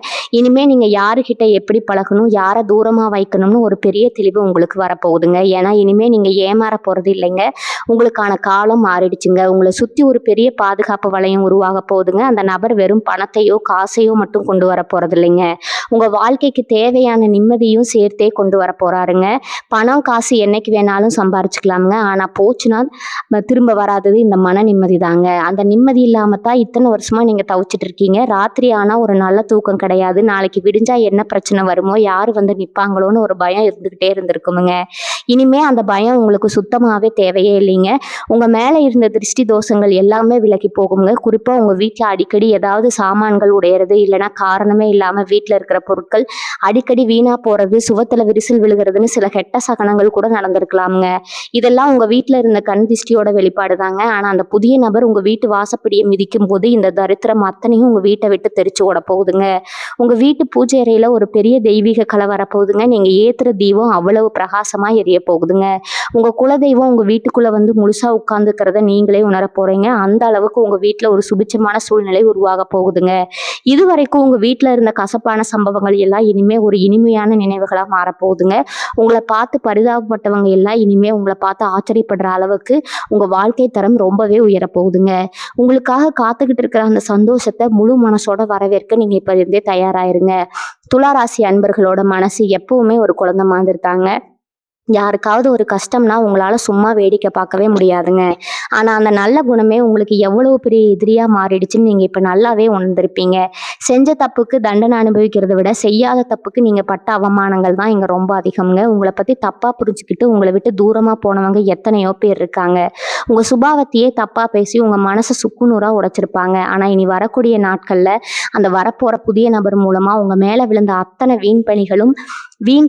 இனிமே நீங்க யாருகிட்ட எப்படி பழகணும், யாரை தூரமா வைக்கணும்னு ஒரு பெரிய தெளிவு உங்களுக்கு வரப்போகுதுங்க. ஏன்னா இனிமே நீங்க ஏமாற போறது இல்லைங்க. உங்களுக்கான காலம் மாறிடுச்சுங்க. உங்களை சுத்தி ஒரு பெரிய பாதுகாப்பு வளையம் உருவாக போகுதுங்க. அந்த நபர் வெறும் பணத்தையோ காசையோ மட்டும் கொண்டு வர போறது இல்லைங்க. உங்க வாழ்க்கைக்கு தேவையான நிம்மதியும் சேர்த்தே கொண்டு வர போறாருங்க. பணம் காசு என்னைக்கு வேணாலும் சம்பாரிச்சுக்கலாமுங்க. ஆனா போச்சுன்னா திரும்ப வராதது இந்த மன நிம்மதி தாங்க. அந்த நிம்மதி இல்லாம தான் இத்தனை வருஷமா நீங்க தவிச்சிட்டு இருக்கீங்க. ராத்திரி ஆனா ஒரு நல்ல தூக்கம் கிடையாது. நாளைக்கு விடிஞ்சா என்ன பிரச்சனை வருமோ, யாரு வந்து நிப்பாங்களோன்னு ஒரு பயம் இருந்துகிட்டே இருந்திருக்குமுங்க. இனிமே அந்த பயம் உங்களுக்கு சுத்தமாவே தேவையே இல்லைங்க. உங்க மேல இருந்த திருஷ்டி தோஷங்கள் எல்லாமே விலகி போகுங்க. குறிப்பா உங்க வீட்டுல அடிக்கடி ஏதாவது சாமான்கள் உடையறது, இல்லைன்னா காரணமே இல்லாம வீட்டுல இருக்கிற பொருட்கள் அடிக்கடி வீணா போறது, சுவத்துல விரிசல் விழுகிறதுன்னு சில கெட்ட சகனங்கள் கூட நடந்திருக்கலாமுங்க. இதெல்லாம் உங்க வீட்டுல இருந்த கண் திஷ்டியோட வெளிப்பாடு தாங்க. ஆனா அந்த புதிய நபர் உங்க வீட்டு வாசப்படியை மிதிக்கும் போது இந்த தரித்திரம் அத்தனையும் உங்க வீட்டை விட்டு தெரிச்சு ஓட போகுதுங்க. உங்க வீட்டு பூஜை அறையில ஒரு பெரிய தெய்வீக கலை வரப்போகுதுங்க. நீங்க ஏத்துற தீபம் அவ்வளவு பிரகாசமா எரிய போகுதுங்க. உங்க குலதெய்வம் உங்க வீட்டுக்குள்ள வந்து முழுசா உட்கார்ந்துக்கிறத நீங்களே உணர போறீங்க. அந்த அளவுக்கு உங்க வீட்டுல ஒரு சுபிட்சமான சூழ்நிலை உருவாக போகுதுங்க. இதுவரைக்கும் உங்க வீட்டுல இருந்த கசப்பான சம்பவங்கள் எல்லாம் இனிமே ஒரு இனிமையான நினைவுகளா மாறப்போகுதுங்க. உங்களை பார்த்து பரிதாபப்பட்டவங்க எல்லாம் இனிமே உங்களை பார்த்து ஆச்சரியப்படுற அளவுக்கு உங்க வாழ்க்கை தரம் ரொம்பவே உயரப்போகுதுங்க. உங்களுக்காக காத்துக்கிட்டு இருக்கிற அந்த சந்தோஷத்தை முழு மனசோட வரவேற்க நீங்க இப்ப இருந்தே தயாராயிருங்க. துளாராசி அன்பர்களோட மனசு எப்பவுமே ஒரு குழந்தை மாதிரி தாங்க. யாருக்காவது ஒரு கஷ்டம்னா உங்களால சும்மா வேடிக்கை பார்க்கவே முடியாதுங்க. ஆனா அந்த நல்ல குணமே உங்களுக்கு எவ்வளவு பெரிய எதிரியா மாறிடுச்சுன்னு நீங்க இப்ப நல்லாவே உணர்ந்திருப்பீங்க. செஞ்ச தப்புக்கு தண்டனை அனுபவிக்கிறத விட செய்யாத தப்புக்கு நீங்க பட்ட அவமானங்கள் தான் இங்க ரொம்ப அதிகம்ங்க. உங்களை பத்தி தப்பா புரிஞ்சுக்கிட்டு உங்களை விட்டு தூரமா போனவங்க எத்தனையோ பேர் இருக்காங்க. உங்க சுபாவத்தையே தப்பா பேசி உங்க மனசை சுக்குநூறா உடைச்சிருப்பாங்க. ஆனா இனி வரக்கூடிய நாட்கள்ல அந்த வரப்போற புதிய நபர் மூலமா உங்க மேல விழுந்த அத்தனை வீண்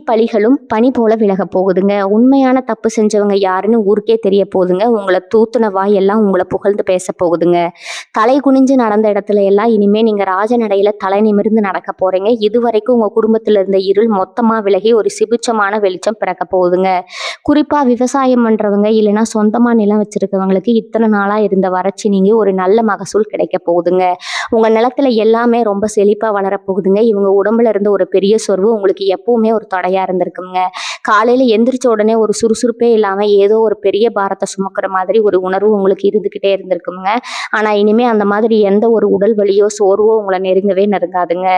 பழிகளும் பனி போல விலக போகுதுங்க. உண்மையான தப்பு செஞ்சவங்க யாருன்னு ஊருக்கே தெரிய போகுதுங்க. உங்களை தூத்துன வாய் எல்லாம் உங்களை புகழ்ந்து பேச போகுதுங்க. தலை குனிஞ்சு நடந்த இடத்துல எல்லாம் இனிமே நீங்க ராஜநடையில தலை நிமிர்ந்து நடக்க போறீங்க. இதுவரைக்கும் உங்க குடும்பத்துல இருந்த இருள் மொத்தமா விலகி ஒரு சிபிச்சமான வெளிச்சம் பிறக்க போகுதுங்க. குறிப்பா விவசாயம் பண்றவங்க, இல்லைன்னா சொந்தமா நிலம் வச்சிருக்கவங்களுக்கு இத்தனை நாளா இருந்த வறட்சி நீங்க ஒரு நல்ல மகசூல் கிடைக்க போகுதுங்க. உங்க நிலத்துல எல்லாமே ரொம்ப செழிப்பா வளர போகுதுங்க. இவங்க உடம்புல இருந்த ஒரு பெரிய சொர்வு உங்களுக்கு எப்பவுமே ஒரு தடையா இருந்திருக்குங்க. காலையில எந்திரிச்ச உடனே ஒரு சுறுசுறுப்பே இல்லாம ஏதோ ஒரு பெரிய பாரத்தை சுமக்கிற மாதிரி ஒரு உணர்வு உங்களுக்கு இருந்துகிட்டே இருந்திருக்குங்க. ஆனா இனிமே அந்த மாதிரி எந்த ஒரு உடல் வலியோ சோர்வோ உங்களை நெருங்கவே நெருங்காதுங்க.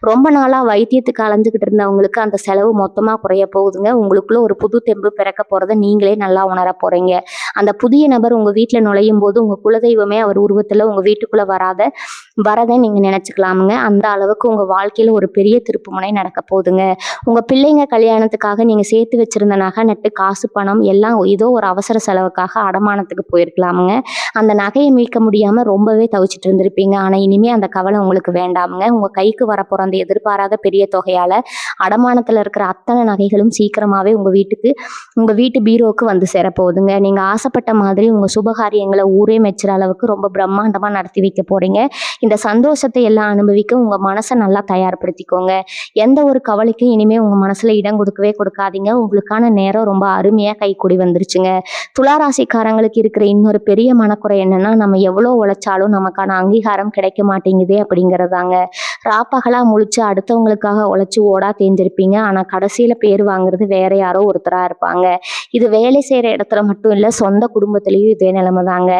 ரொம்ப நாளா வைத்தியத்துக்கு அலைஞ்சுக்கிட்டு இருந்தவங்களுக்கு அந்த செலவு மொத்தமா குறைய போகுதுங்க. உங்களுக்குள்ள ஒரு புது தெம்பு பிறக்க போறத நீங்களே நல்லா உணர போறீங்க. அந்த புதிய நபர் உங்க வீட்டுல நுழையும் போது உங்க குலதெய்வமே அவர் உருவத்துல உங்க வீட்டுக்குள்ள வரதை நீங்க நினைச்சுக்கலாமுங்க. அந்த அளவுக்கு உங்க வாழ்க்கையில ஒரு பெரிய திருப்புமுனை நடக்க போகுதுங்க. உங்க பிள்ளைங்க கல்யாணத்துக்காக நீங்க சேர்த்து வச்சிருந்த நகை நட்டு காசு பணம் எல்லாம் ஏதோ ஒரு அவசர செலவுக்காக அடமானத்துக்கு போயிருக்கலாமுங்க. அந்த நகையை மீட்க முடியாம ரொம்பவே தவிச்சிட்டு இருந்திருப்பீங்க. ஆனா இனிமே அந்த கவலை உங்களுக்கு வேண்டாமுங்க. உங்க கைக்கு வரப்போற அந்த எதிர்பாராத பெரிய தொகையால அடமானத்துல இருக்கிற அத்தனை நகைகளும் சீக்கிரமாவே உங்க வீட்டு பீரோவுக்கு வந்து சேரப்போகுதுங்க. நீங்க ஆசைப்பட்ட மாதிரி உங்க சுபகாரியங்களை ஊரே மெச்சுற அளவுக்கு ரொம்ப பிரம்மாண்டமா நடத்தி வைக்க போறீங்க. இந்த சந்தோஷத்தை எல்லாம் அனுபவிக்க உங்க மனசை நல்லா தயார்படுத்திக்கோங்க. எந்த ஒரு கவலைக்கும் இனிமே உங்க மனசுல இடம் கொடுக்கவே கொடுக்காதீங்க. உங்களுக்கான நேரம் ரொம்ப அருமையா கைக்கூடி வந்துருச்சுங்க. துளாராசிக்காரங்களுக்கு இருக்கிற இன்னொரு பெரிய மனக்குறை என்னன்னா, நம்ம எவ்வளோ உழைச்சாலும் நமக்கான அங்கீகாரம் கிடைக்க மாட்டேங்குதே அப்படிங்கிறதாங்க. ராப்பகலா முழிச்சு அடுத்தவங்களுக்காக உழைச்சு ஓடா தேர்ந்திருப்பீங்க. ஆனா கடைசியில பேர் வாங்குறது வேற யாரோ ஒருத்தரா இருப்பாங்க. இது வேலை செய்யற இடத்துல மட்டும் இல்ல, சொந்த குடும்பத்திலயும் இதே நிலைமை தாங்க.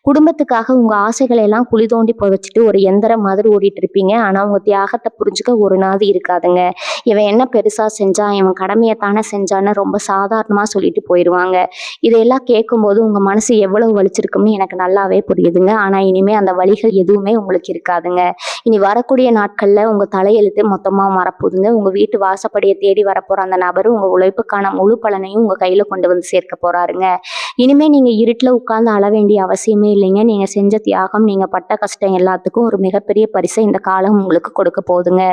குடும்பத்துக்காக உங்க ஆசைகளை எல்லாம் குழி தோண்டி புதைச்சிட்டு ஒரு எந்திரம் மாதிரி ஓடிட்டு இருப்பீங்க. ஆனா உங்க தியாகத்தை புரிஞ்சுக்க ஒரு நாது இருக்காதுங்க. இவன் என்ன பெருசா செஞ்சான், இவன் கடமையைத்தானே செஞ்சான்னு ரொம்ப சாதாரணமா சொல்லிட்டு போயிடுவாங்க. இதையெல்லாம் கேட்கும்போது உங்க மனசு எவ்வளவு வலிச்சிருக்கும்னு எனக்கு நல்லாவே புரியுதுங்க. ஆனா இனிமே அந்த வலிகள் எதுவுமே உங்களுக்கு இருக்காதுங்க. இனி வரக்கூடிய நாட்கள்ல உங்க தலையெழுத்து மொத்தமா மறப்போதுங்க. உங்க வீட்டு வாசப்படியை தேடி வரப்போற அந்த நபர் உங்க உழைப்புக்கான முழு பலனையும் உங்க கையில கொண்டு வந்து சேர்க்க போறாருங்க. இனிமே நீங்க இருட்டுல உட்கார்ந்து அழ வேண்டிய அவசியமே இல்லைங்க. நீங்க செஞ்ச தியாகம், நீங்க பட்ட கஷ்டம் எல்லாத்துக்கும் ஒரு மிகப்பெரிய பரிசை இந்த காலம் உங்களுக்கு கொடுக்க போகுதுங்க.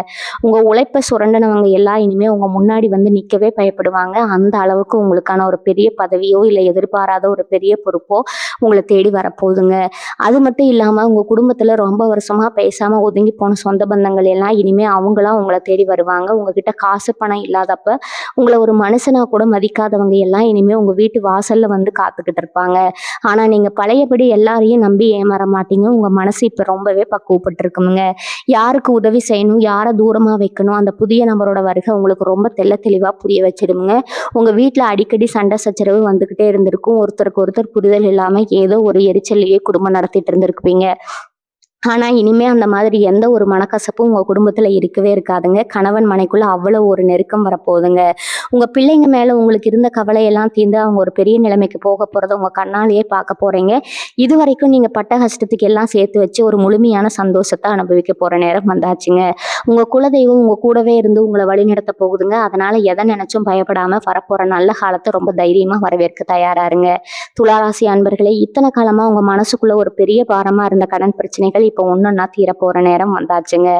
உங்க உழைப்பை சுரண்டனவங்க எல்லாம் இனிமே உங்க முன்னாடி வந்து நிக்கவே பயப்படுவாங்க. அந்த அளவுக்கு உங்களுக்கான ஒரு பெரிய பதவியோ இல்ல எதிர்பாராத ஒரு பெரிய பொறுப்போ உங்களை தேடி வரப்போகுதுங்க. அது மட்டும் இல்லாம உங்க குடும்பத்துல ரொம்ப வருஷமா பேசாம ஒதுங்கி போன சொந்த பந்தங்கள் எல்லாம் இனிமே அவங்களா உங்களை தேடி வருவாங்க. உங்ககிட்ட காசு பணம் இல்லாதப்ப உங்களை ஒரு மனுஷனா கூட மதிக்காதவங்க எல்லாம் இனிமே உங்க வீட்டு வாசல்ல வந்து காத்துக்கிட்டு இருப்பாங்க. ஆனா நீங்க பழையபடி எல்லாரையும் நம்பி ஏமாற மாட்டீங்க. உங்க மனசு இப்ப ரொம்பவே பக்குவப்பட்டு இருக்குங்க. யாருக்கு உதவி செய்யணும், யாரை தூரமா வைக்கணும், அந்த புதிய நபரோட வருகை உங்களுக்கு ரொம்ப தெளிவா புரிய வச்சிடுங்க. உங்க வீட்டுல அடிக்கடி சண்டை சச்சரவு வந்துகிட்டே இருந்திருக்கும். ஒருத்தருக்கு ஒருத்தர் புரிதல் இல்லாம ஏதோ ஒரு எரிச்சலையே குடும்பம் நடத்திட்டு இருந்திருப்பீங்க. ஆனா இனிமே அந்த மாதிரி எந்த ஒரு மனக்கசப்பும் உங்க குடும்பத்துல இருக்கவே இருக்காதுங்க. கணவன் மனைக்குள்ள அவ்வளவு ஒரு நெருக்கம் வரப்போகுதுங்க. உங்க பிள்ளைங்க மேல உங்களுக்கு இருந்த கவலையெல்லாம் தீர்ந்து அவங்க ஒரு பெரிய நிலைமைக்கு போக போறத உங்க கண்ணாலேயே பார்க்க போறீங்க. இது வரைக்கும் நீங்க பட்ட கஷ்டத்துக்கு எல்லாம் சேர்த்து வச்சு ஒரு முழுமையான சந்தோஷத்தை அனுபவிக்க போற நேரம் வந்தாச்சுங்க. உங்க குலதெய்வம் உங்க கூடவே இருந்து உங்களை வழிநடத்த போகுதுங்க. அதனால எதை நினைச்சும் பயப்படாம வரப்போற நல்ல காலத்தை ரொம்ப தைரியமா வரவேற்க தயாரா இருங்க. துளாராசி அன்பர்களே, இத்தனை காலமா உங்க மனசுக்குள்ள ஒரு பெரிய பாரமா இருந்த கடன் பிரச்சனைகள் இப்போ ஒன்னொன்னா தீர போற நேரம் வந்தாச்சுங்க.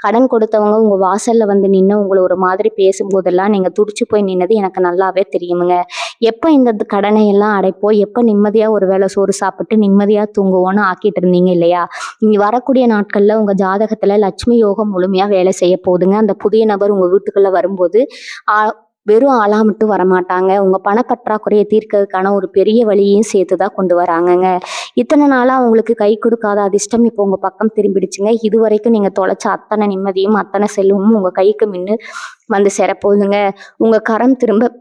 கடன் கொடுத்தவங்க உங்க வாசல்ல வந்து நின்று உங்களை ஒரு மாதிரி பேசும்போதெல்லாம் நீங்க துடிச்சு போய் நின்னது எனக்கு நல்லாவே தெரியுமுங்க. எப்ப இந்த கடனை எல்லாம் அடைப்போம், எப்ப நிம்மதியா ஒரு வேளை சோறு சாப்பிட்டு நிம்மதியா தூங்குவோன்னு ஆக்கிட்டு இருந்தீங்க இல்லையா? இனி வரக்கூடிய நாட்கள்ல உங்க ஜாதகத்துல லட்சுமி யோகம் முழுமையா வேலை செய்ய போகுதுங்க. அந்த புதிய நபர் உங்க வீட்டுக்குள்ள வரும்போது வெறும் ஆளா மட்டும் வரமாட்டாங்க. உங்க பணப்பற்றாக்குறையை தீர்க்கிறதுக்கான ஒரு பெரிய வழியையும் சேர்த்துதான் கொண்டு வராங்கங்க. இத்தனை நாளா உங்களுக்கு கை கொடுக்காத அதிர்ஷ்டம் இப்போ உங்க பக்கம் திரும்பிடுச்சுங்க. இது வரைக்கும் நீங்க தொலைச்ச அத்தனை நிம்மதியும் அத்தனை செல்வமும் உங்க கைக்கு மின்னு வந்து சேரப்போகுதுங்க. உங்க கரம் திரும்ப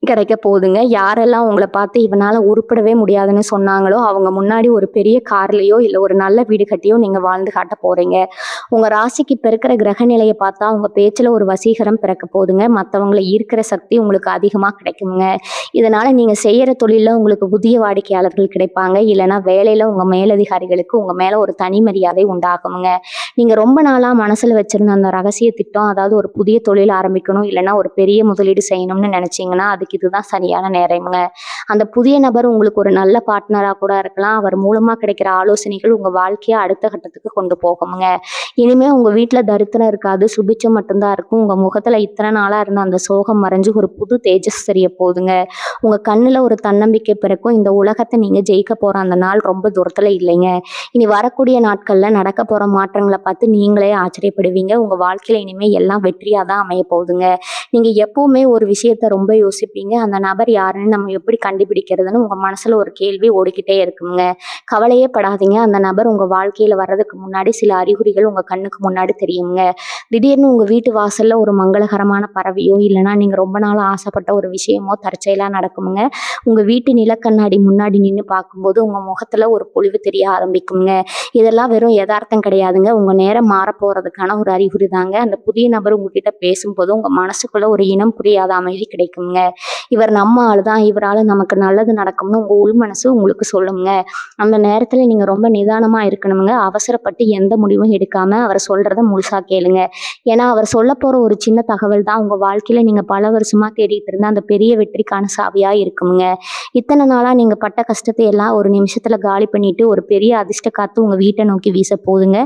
கிடைக்க போகுதுங்க. யாரெல்லாம் உங்களை பார்த்து இவனால உருப்படவே முடியாதுன்னு சொன்னாங்களோ அவங்க முன்னாடி ஒரு பெரிய கார்லயோ இல்லை ஒரு நல்ல வீடு கட்டியோ நீங்க வாழ்ந்து காட்ட போறீங்க. உங்க ராசிக்கு இப்ப இருக்கிற கிரக நிலையை பார்த்தா உங்க பேச்சுல ஒரு வசீகரம் பிறக்க போகுதுங்க. மற்றவங்களை ஈர்க்கிற சக்தி உங்களுக்கு அதிகமா கிடைக்குங்க. இதனால நீங்க செய்யற தொழில உங்களுக்கு புதிய வாடிக்கையாளர்கள் கிடைப்பாங்க. இல்லைன்னா வேலையில உங்க மேலதிகாரிகளுக்கு உங்க மேல ஒரு தனி மரியாதை உண்டாகுங்க. நீங்க ரொம்ப நாளா மனசுல வச்சிருந்த அந்த ரகசிய திட்டம், அதாவது ஒரு புதிய தொழில் ஆரம்பிக்கணும் இல்லைன்னா ஒரு பெரிய முதலீடு செய்யணும்னு நினைச்சீங்கன்னா அதுக்கு இதுதான் சரியான நேரம்ங்க. அந்த புதிய நபர் உங்களுக்கு ஒரு நல்ல பார்ட்னரா கூட இருக்கலாம். அவர் மூலமா கிடைக்கிற ஆலோசனைகள் உங்க வாழ்க்கையை அடுத்த கட்டத்துக்கு கொண்டு போகுங்க. இனிமே உங்க வீட்டுல தரித்திரம் இருக்காது, சுபிச்சம் மட்டும்தான் இருக்கும். உங்க முகத்துல இத்தனை நாளா இருந்த அந்த சோகம் மறைஞ்சு ஒரு புது தேஜஸ் தெரிய போகுதுங்க. உங்க கண்ணுல ஒரு தன்னம்பிக்கை பிறக்கும். இந்த உலகத்தை நீங்க ஜெயிக்க போற அந்த நாள் ரொம்ப தூரத்துல இல்லைங்க. இனி வரக்கூடிய நாட்கள்ல நடக்க போற மாற்றங்களை பார்த்து நீங்களே ஆச்சரியப்படுவீங்க. உங்க வாழ்க்கையில இனிமே எல்லாம் வெற்றியா தான் அமைய போகுதுங்க. நீங்க எப்பவுமே ஒரு விஷயத்த ரொம்ப யோசிப்பீங்க. அந்த நபர் யாருன்னு நம்ம எப்படி கண்டுபிடிக்கிறதுன்னு உங்க மனசுல ஒரு கேள்வி ஓடிக்கிட்டே இருக்குங்க. கவலையே படாதீங்க. அந்த நபர் உங்க வாழ்க்கையில வர்றதுக்கு முன்னாடி சில அறிகுறிகள் உங்க கண்ணுக்கு முன்னாடி தெரியுங்க. திடீர்னு உங்க வீட்டு வாசல்ல ஒரு மங்களகரமான பறவையோ, இல்லைன்னா நீங்க ரொம்ப நாள் ஆசைப்பட்ட ஒரு விஷயமோ தற்செயலா நடக்குமுங்க. உங்க வீட்டு நிலக்கண்ணாடி முன்னாடி நின்னு பார்க்கும்போது உங்க முகத்துல ஒரு பொலிவு தெரிய ஆரம்பிக்குங்க. இதெல்லாம் வெறும் எதார்த்தம் கிடையாதுங்க. உங்க நேரம் மாறப்போறதுக்கான ஒரு அறிகுறி தாங்க. அந்த புதிய நபர் உங்ககிட்ட பேசும்போது உங்க மனசுக்குள்ள ஒரு இனம் புரியாத அமைதி கிடைக்குங்க. இவர் நம்ம ஆளு தான், இவரால நமக்கு நல்லது நடக்கும்னு உங்க உள் மனசு உங்களுக்கு சொல்லுங்க. அந்த நேரத்துல நீங்க ரொம்ப நிதானமா இருக்கணுங்க. அவசரப்பட்டு எந்த முடிவும் எடுக்காம அவர் சொல்றத முழுசா கேளுங்க. ஏன்னா அவர் சொல்லப்போற ஒரு சின்ன தகவல் தான் உங்க வாழ்க்கையில நீங்க பல வருஷமா தேடிட்டு இருந்த அந்த பெரிய வெற்றிக்கான சாவியா இருக்குமுங்க. இத்தனை நாளா நீங்க பட்ட கஷ்டத்தை எல்லாம் ஒரு நிமிஷத்துல காலி பண்ணிட்டு ஒரு பெரிய அதிர்ஷ்ட காத்து உங்க வீட்டை நோக்கி வீச போகுதுங்க.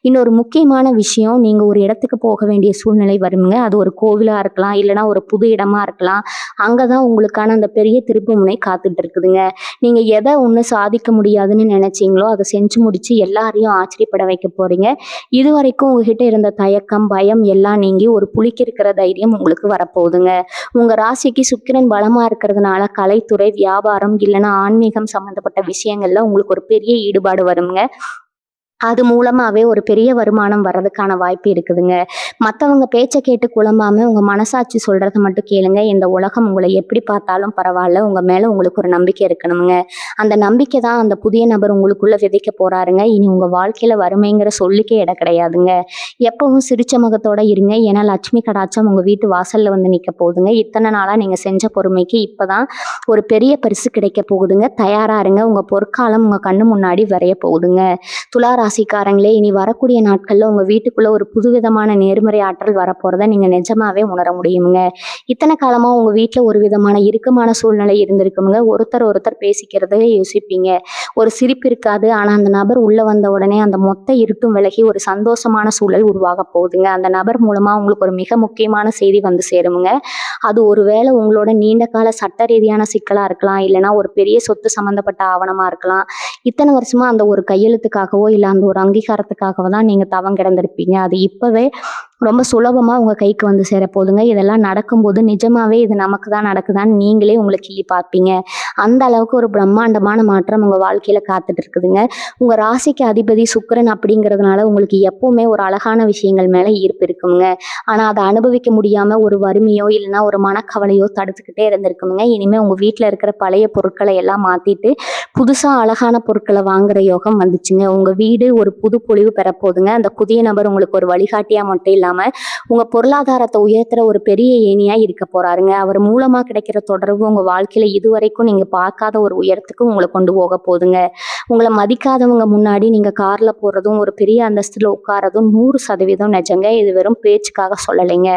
இன்னொரு முக்கியமான விஷயம், நீங்க ஒரு இடத்துக்கு போக வேண்டிய சூழ்நிலை வருங்க. அது ஒரு கோவிலா இருக்கலாம், இல்லைன்னா ஒரு புது இடமா இருக்கலாம். அங்கதான் உங்களுக்கான அந்த பெரிய திருப்புமுனை காத்துட்டு இருக்குதுங்க. நீங்க எதை ஒண்ணு சாதிக்க முடியாதுன்னு நினைச்சீங்களோ அதை செஞ்சு முடிச்சு எல்லாரையும் ஆச்சரியப்பட வைக்க போறீங்க. இதுவரைக்கும் உங்ககிட்ட இருந்த தயக்கம், பயம் எல்லாம் நீங்கி ஒரு புலிக்கு இருக்கிற தைரியம் உங்களுக்கு வரப்போகுதுங்க. உங்க ராசிக்கு சுக்கிரன் பலமா இருக்கிறதுனால கலைத்துறை, வியாபாரம் இல்லைன்னா ஆன்மீகம் சம்பந்தப்பட்ட விஷயங்கள்ல உங்களுக்கு ஒரு பெரிய ஈடுபாடு வருங்க. அது மூலமாவே ஒரு பெரிய வருமானம் வர்றதுக்கான வாய்ப்பு இருக்குதுங்க. மத்தவங்க பேச்ச கேட்டு குழம்பாம உங்க மனசாட்சி சொல்றத மட்டும் கேளுங்க. இந்த உலகம் உங்களை எப்படி பார்த்தாலும் பரவாயில்ல. உங்க மேல உங்களுக்கு ஒரு நம்பிக்கை இருக்கணுங்க. அந்த நம்பிக்கை தான் அந்த புதிய நபர் உங்களுக்குள்ள விதைக்க போறாருங்க. இனி உங்க வாழ்க்கையில வறுமைங்கிற சொல்லுக்கே இடம் கிடையாதுங்க. எப்பவும் சிரிச்ச முகத்தோட இருங்க. ஏன்னா லட்சுமி கடாட்சம் உங்க வீட்டு வாசல்ல வந்து நிக்க போகுதுங்க. இத்தனை நாளா நீங்க செஞ்ச பொறுமைக்கு இப்பதான் ஒரு பெரிய பரிசு கிடைக்க போகுதுங்க. தயாரா இருங்க. உங்க பொற்காலம் உங்க கண்ணு முன்னாடி வரைய போகுதுங்க. துலா ராசிக்காரங்களே, இனி வரக்கூடிய நாட்கள்ல உங்க வீட்டுக்குள்ள ஒரு புதுவிதமான நேர்மறை ஆற்றல் வரப்போறத நீங்க நிஜமாவே உணர முடியுங்க. இத்தனை காலமா உங்க வீட்டுல ஒரு விதமான இறுக்கமான சூழ்நிலை இருந்திருக்குங்க. ஒருத்தர் ஒருத்தர் பேசிக்கிறதே யோசிப்பீங்க. ஒரு சிரிப்பு இருக்காது. ஆனா அந்த நபர் உள்ள வந்த உடனே அந்த மொத்த இருட்டும் விலகி ஒரு சந்தோஷமான சூழல் உருவாக போகுதுங்க. அந்த நபர் மூலமா உங்களுக்கு ஒரு மிக முக்கியமான செய்தி வந்து சேருமுங்க. அது ஒருவேளை உங்களோட நீண்ட கால சட்ட ரீதியான சிக்கலா இருக்கலாம், இல்லைன்னா ஒரு பெரிய சொத்து சம்பந்தப்பட்ட ஆவணமா இருக்கலாம். இத்தனை வருஷமா அந்த ஒரு கையெழுத்துக்காகவோ இல்ல அந்த ஒரு அங்கீகாரத்துக்காகவோ தான் நீங்க தவம் கிடந்திருப்பீங்க. அது இப்பவே ரொம்ப சுலபமா உங்க கைக்கு வந்து சேர போதுங்க. இதெல்லாம் நடக்கும்போது நிஜமாவே இது நமக்கு தான் நடக்குதான்னு நீங்களே உங்களை கிள்ளி பார்ப்பீங்க. அந்த அளவுக்கு ஒரு பிரம்மாண்டமான மாற்றம் உங்க வாழ்க்கையில காத்துட்டு இருக்குதுங்க. உங்க ராசிக்கு அதிபதி சுக்கிரன் அப்படிங்கிறதுனால உங்களுக்கு எப்பவுமே ஒரு அழகான விஷயங்கள் மேல ஈர்ப்பு இருக்குங்க. ஆனா அதை அனுபவிக்க முடியாம ஒரு வறுமையோ இல்லைன்னா ஒரு மனக்கவலையோ தடுத்துக்கிட்டே இருந்திருக்குங்க. இனிமே உங்க வீட்டுல இருக்கிற பழைய பொருட்களை எல்லாம் மாத்திட்டு புதுசா அழகான பொருட்களை வாங்குற யோகம் வந்துச்சுங்க. உங்க வீடு ஒரு புது பொலிவு பெறப்போகுதுங்க. அந்த புதிய நபர் உங்களுக்கு ஒரு வழிகாட்டியா மட்டும் இல்லாம உங்க பொருளாதாரத்தை உயர்த்துற ஒரு பெரிய ஏணியா இருக்க போறாருங்க. அவர் மூலமா கிடைக்கிற தொடர்பு உங்க வாழ்க்கையில இதுவரைக்கும் நீங்க பார்க்காத ஒரு உயரத்துக்கு உங்களை கொண்டு போக போகுதுங்க. உங்களை மதிக்காதவங்க முன்னாடி நீங்க கார்ல போறதும் ஒரு பெரிய அந்தஸ்துல உட்காரதும் 100% நிஜங்க. இது வெறும் பேச்சுக்காக சொல்லலைங்க.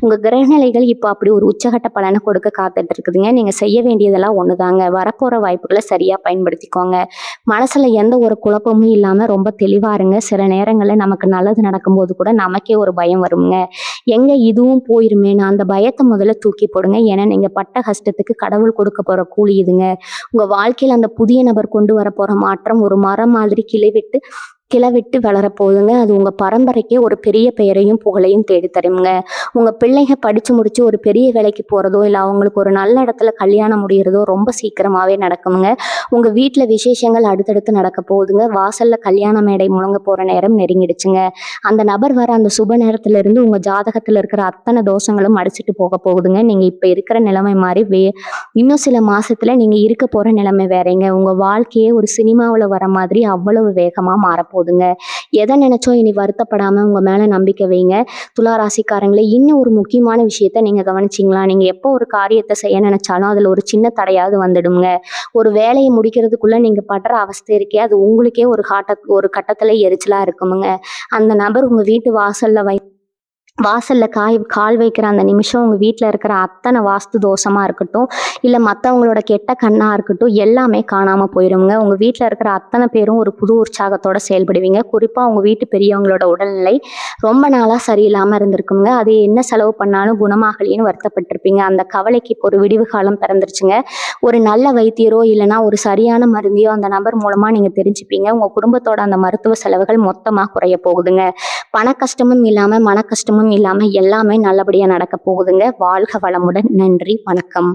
உங்க கிரகநிலைகள் இப்போ அப்படி ஒரு உச்சகட்ட பலனை கொடுக்க காத்துட்டு இருக்குதுங்க. நீங்க செய்ய வேண்டியதெல்லாம் ஒண்ணுதாங்க. வரப்போற வாய்ப்புகளை சரியா பயன்படுத்திக்கோங்க. மனசுல எந்த ஒரு குழப்பமும் இல்லாம ரொம்ப தெளிவா இருங்க. சில நேரங்கள்ல நமக்கு நல்லது நடக்கும்போது கூட நமக்கே ஒரு பயம் வருங்க. எங்க இதுவும் போயிருமேன்னு அந்த பயத்தை முதல்ல தூக்கி போடுங்க. ஏன்னா நீங்க பட்ட கஷ்டத்துக்கு கடவுள் கொடுக்க போற கூலி இதுங்க. உங்க வாழ்க்கையில அந்த புதிய நபர் கொண்டு வர போற மாற்றம் ஒரு மரம் மாதிரி கிளவிட்டு வளரப்போகுதுங்க. அது உங்க பரம்பரைக்கே ஒரு பெரிய பெயரையும் புகழையும் தேடி தருங்க. உங்க பிள்ளைங்க படிச்சு முடிச்சு ஒரு பெரிய வேலைக்கு போறதோ இல்ல அவங்களுக்கு ஒரு நல்ல இடத்துல கல்யாணம் முடியறதோ ரொம்ப சீக்கிரமாவே நடக்குங்க. உங்க வீட்டுல விசேஷங்கள் அடுத்தடுத்து நடக்க போகுதுங்க. வாசல்ல கல்யாண மேடை முழங்க போற நேரம் நெருங்கிடுச்சுங்க. அந்த நபர் வர அந்த சுப நேரத்துல இருந்து உங்க ஜாதகத்துல இருக்கிற அத்தனை தோஷங்களும் அடிச்சுட்டு போக போகுதுங்க. நீங்க இப்ப இருக்கிற நிலைமை மாதிரி இன்னும் சில மாசத்துல நீங்க இருக்க போற நிலைமை வேறங்க. உங்க வாழ்க்கையே ஒரு சினிமாவுல வர மாதிரி அவ்வளவு வேகமா மாறப்போகுதுங்க. எதை நினைச்சோ இனி வருத்தப்படாம உங்க மேல நம்பிக்கை வைங்க. துலா ராசிக்காரங்களே, இன்னும் ஒரு முக்கியமான விஷயத்த நீங்க கவனிச்சிங்களா? நீங்க எப்போ ஒரு காரியத்தை செய்ய நினைச்சாலும் அதுல ஒரு சின்ன தடையாவது வந்துடுங்க. ஒரு வேலையை முடிக்கிறதுக்குள்ள நீங்க படுற அவஸ்தை இருக்கே, அது உங்களுக்கே ஒரு கட்டத்துல எரிச்சலா இருக்குமுங்க. அந்த நபர் உங்க வீட்டு வாசல்ல கால் வைக்கிற அந்த நிமிஷம் உங்க வீட்டுல இருக்கிற அத்தனை வாஸ்து தோஷமா இருக்கட்டும், இல்ல மத்தவங்களோட கெட்ட கண்ணா இருக்கட்டும், எல்லாமே காணாம போயிருங்க. உங்க வீட்டுல இருக்கிற அத்தனை பேரும் ஒரு புது உற்சாகத்தோட செயல்படுவீங்க. குறிப்பா உங்க வீட்டு பெரியவங்களோட உடல்நிலை ரொம்ப நாளா சரியில்லாம இருந்திருக்குங்க. அது என்ன செலவு பண்ணாலும் குணமாகலேன்னு வருத்தப்பட்டிருப்பீங்க. அந்த கவலைக்கு இப்போ ஒரு விடிவு காலம் பிறந்துருச்சுங்க. ஒரு நல்ல வைத்தியரோ இல்லைன்னா ஒரு சரியான மருந்தையோ அந்த நபர் மூலமா நீங்க தெரிஞ்சுப்பீங்க. உங்க குடும்பத்தோட அந்த மருத்துவ செலவுகள் மொத்தமா குறைய போகுதுங்க. பண கஷ்டமும் இல்லாம, மன கஷ்டமும் இல்லாம எல்லாமே நல்லபடியா நடக்க போகுதுங்க. வாழ்க வளமுடன். நன்றி. வணக்கம்.